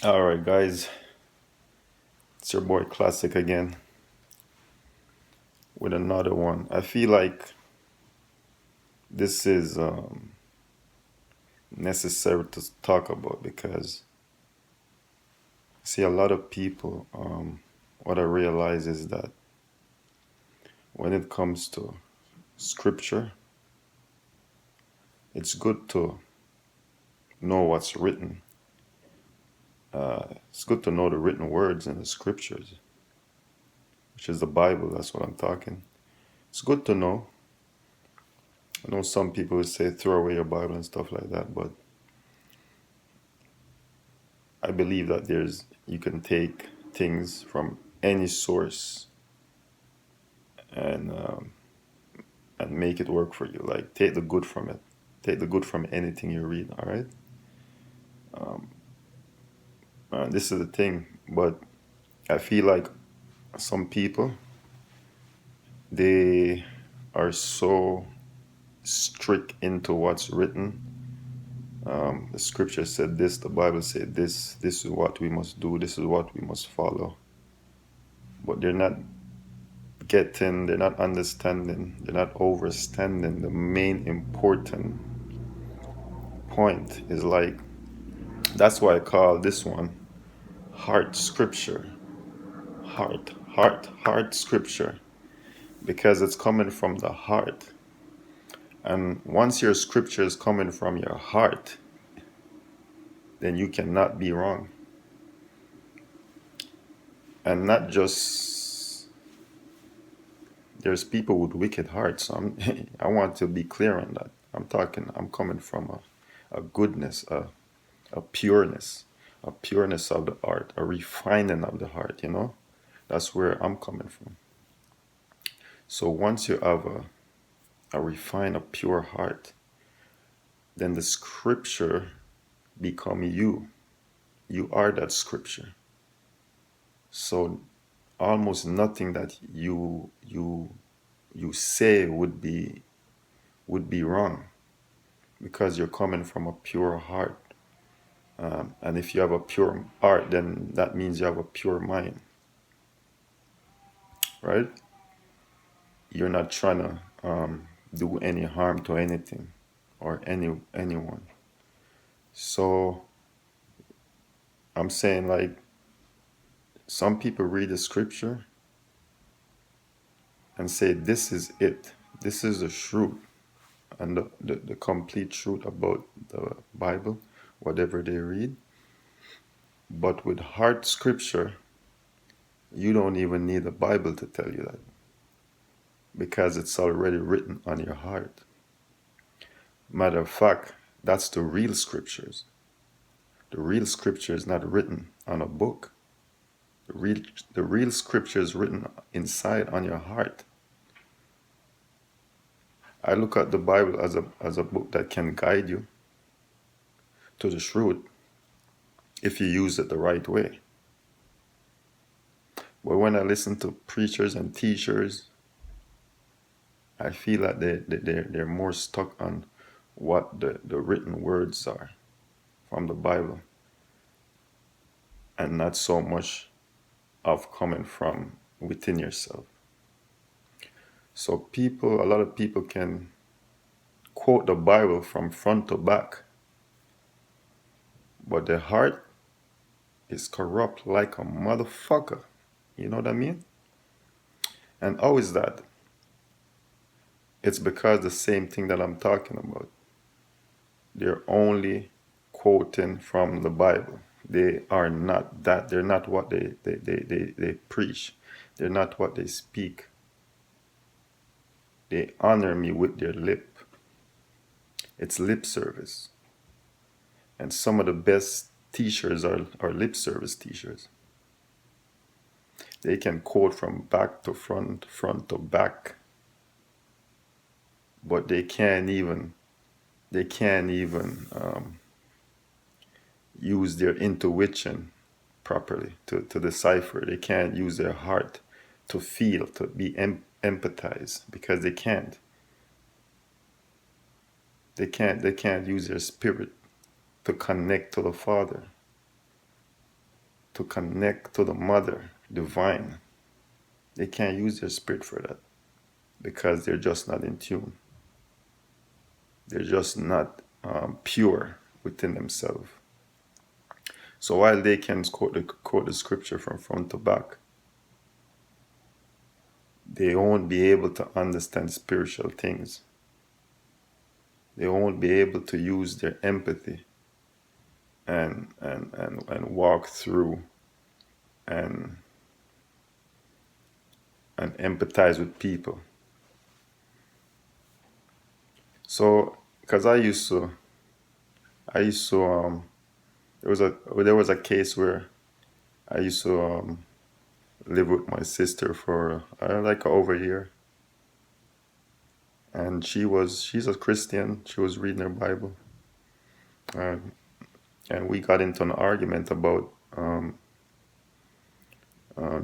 All right, guys, it's your boy Classic again with another one. I feel like this is necessary to talk about because I see a lot of people. What I realize is that when it comes to scripture, it's good to know what's written. It's good to know the written words in the scriptures, which is the Bible. That's what I'm talking. It's good to know. I know some people would say throw away your Bible and stuff like that, but I believe that you can take things from any source and and make it work for you. Like take the good from it. Take the good from anything you read. All right. This is the thing, but I feel like some people they are so strict into what's written. The scripture said this. The Bible said this. This is what we must do. This is what we must follow. But they're not understanding, they're not overstanding the main important point is like, that's why I call this one heart scripture. Heart scripture. Because it's coming from the heart. And once your scripture is coming from your heart, then you cannot be wrong. And not just, there's people with wicked hearts. So I want to be clear on that. I'm coming from a goodness, a pureness of the heart, a refining of the heart, you know? That's where I'm coming from. So once you have a refined, a pure heart, then the scripture become you. You are that scripture. So almost nothing that you say would be wrong because you're coming from a pure heart. And if you have a pure heart, then that means you have a pure mind, right? You're not trying to do any harm to anything or anyone. So I'm saying like some people read the scripture and say this is it. This is the truth and the complete truth about the Bible, whatever they read. But with hard scripture, you don't even need the Bible to tell you that because it's already written on your heart. Matter of fact, that's the real scriptures. The real scripture is not written on a book. The real scripture is written inside on your heart. I look at the Bible as a book that can guide you to the truth if you use it the right way. But when I listen to preachers and teachers, I feel like they're more stuck on what the written words are from the Bible and not so much of coming from within yourself. So a lot of people can quote the Bible from front to back, but their heart is corrupt like a motherfucker. You know what I mean? And how is that? It's because the same thing that I'm talking about. They're only quoting from the Bible. They are not that. They're not what they preach. They're not what they speak. They honor me with their lip. It's lip service. And some of the best teachers are lip service teachers. They can quote from back to front, front to back, but they can't even use their intuition properly to decipher. They can't use their heart to feel, to be empathize because they can't. They can't use their spirit to connect to the Father. to connect to the mother divine, they can't use their spirit for that because they're just not in tune. They're just not pure within themselves. So while they can quote the scripture from front to back, they won't be able to understand spiritual things. They won't be able to use their empathy and walk through and empathize with people. So, because I used to there was a case where I used to live with my sister for like over a year, and she's a Christian. She was reading her Bible, and we got into an argument about.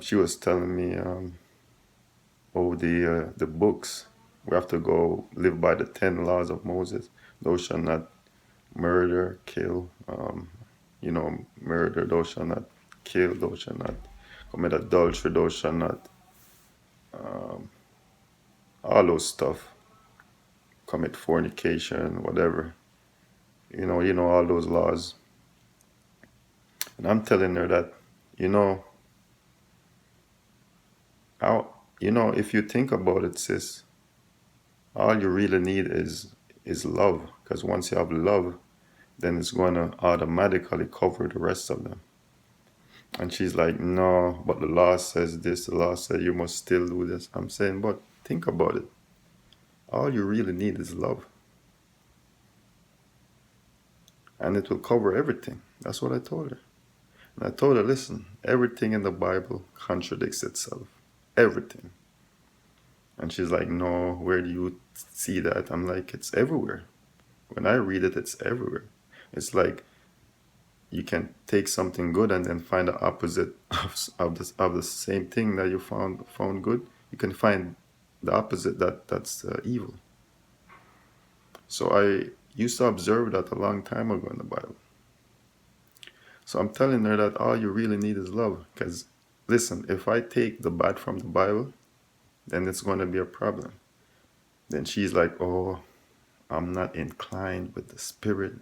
She was telling me, the books. We have to go live by the 10 laws of Moses. Thou shalt not murder, kill. Murder. Thou shalt not kill. Thou shalt not commit adultery. Thou shalt not. All those stuff. Commit fornication, whatever. All those laws. And I'm telling her that, if you think about it, sis, all you really need is love. Because once you have love, then it's going to automatically cover the rest of them. And she's like, no, but the law says this. The law says you must still do this. I'm saying, but think about it. All you really need is love. And it will cover everything. That's what I told her. And I told her, listen, everything in the Bible contradicts itself. Everything. And she's like, no, where do you see that? I'm like, it's everywhere. When I read it, it's everywhere. It's like you can take something good and then find the opposite of the same thing that you found good. You can find the opposite that's evil. So I used to observe that a long time ago in the Bible. So I'm telling her that all you really need is love. Because listen, if I take the bad from the Bible, then it's going to be a problem. Then she's like, oh, I'm not inclined with the spirit.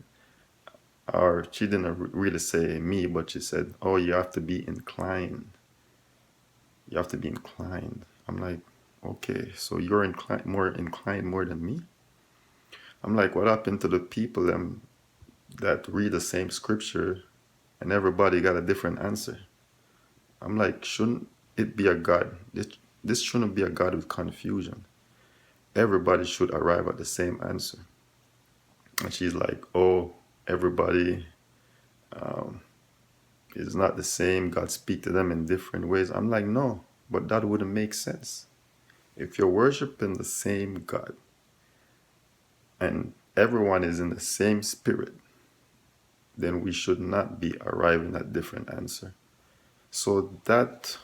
Or she didn't really say me, but she said, oh, you have to be inclined. You have to be inclined. I'm like, okay, so you're more inclined than me? I'm like, what happened to the people that read the same scripture and everybody got a different answer? I'm like, shouldn't it be a God? This shouldn't be a God with confusion. Everybody should arrive at the same answer. And she's like, oh, everybody is not the same. God speak to them in different ways. I'm like, no, but that wouldn't make sense. If you're worshiping the same God and everyone is in the same spirit, then we should not be arriving at different answer. So that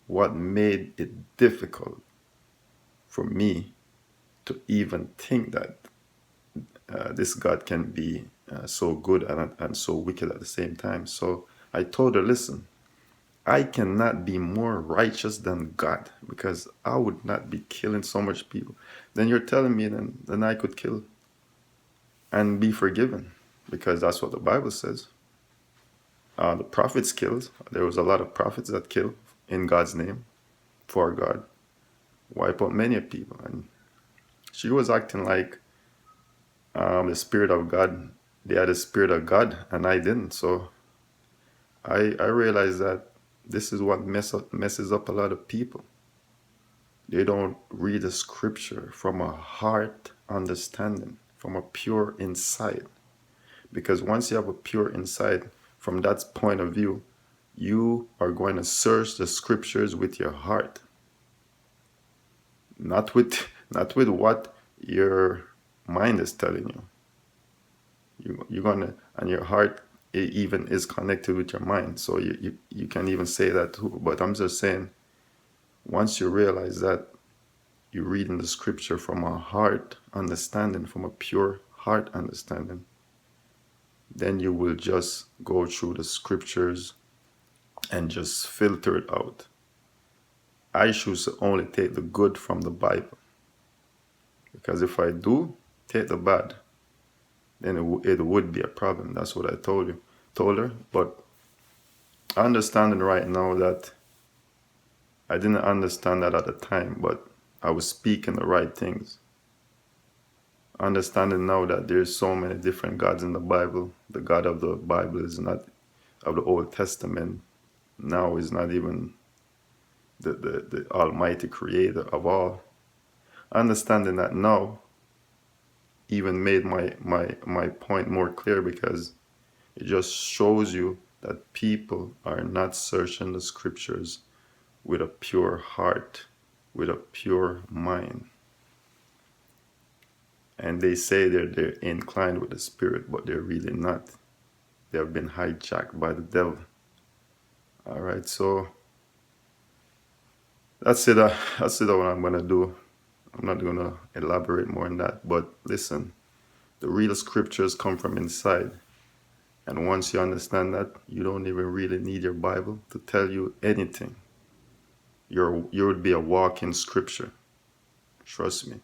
what made it difficult for me to even think that this God can be so good and so wicked at the same time. So I told her, listen, I cannot be more righteous than God because I would not be killing so much people. Then you're telling me then I could kill and be forgiven because that's what the Bible says. The prophets killed. There was a lot of prophets that killed in God's name for God. Wipe out many people. And she was acting like the Spirit of God, they had the Spirit of God and I didn't. So I realized that this is what messes up a lot of people. They don't read the scripture from a heart understanding, from a pure insight. Because once you have a pure insight from that point of view, you are going to search the scriptures with your heart. Not with what your mind is telling you. You're gonna, and your heart even is connected with your mind. So you can even say that too. But I'm just saying, once you realize that you're reading the scripture from a heart understanding, from a pure heart understanding, then you will just go through the scriptures and just filter it out. I choose to only take the good from the Bible. Because if I do take the bad, then it would be a problem. That's what I told her. But understanding right now that I didn't understand that at the time, but I was speaking the right things. Understanding now that there's so many different gods in the Bible. The God of the Bible is not of the Old Testament. Now is not even the Almighty Creator of all. Understanding that now even made my point more clear, because it just shows you that people are not searching the scriptures with a pure heart, with a pure mind. And they say they're inclined with the spirit, but they're really not. They have been hijacked by the devil. All right, so that's it. That's it. What I'm gonna do. I'm not gonna elaborate more on that. But listen, the real scriptures come from inside. And once you understand that, you don't even really need your Bible to tell you anything. You would be a walking scripture. Trust me.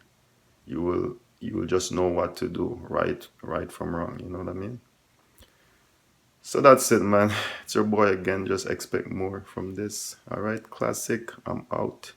You will just know what to do, right from wrong. You know what I mean? So that's it, man. It's your boy again. Just expect more from this. All right, classic. I'm out.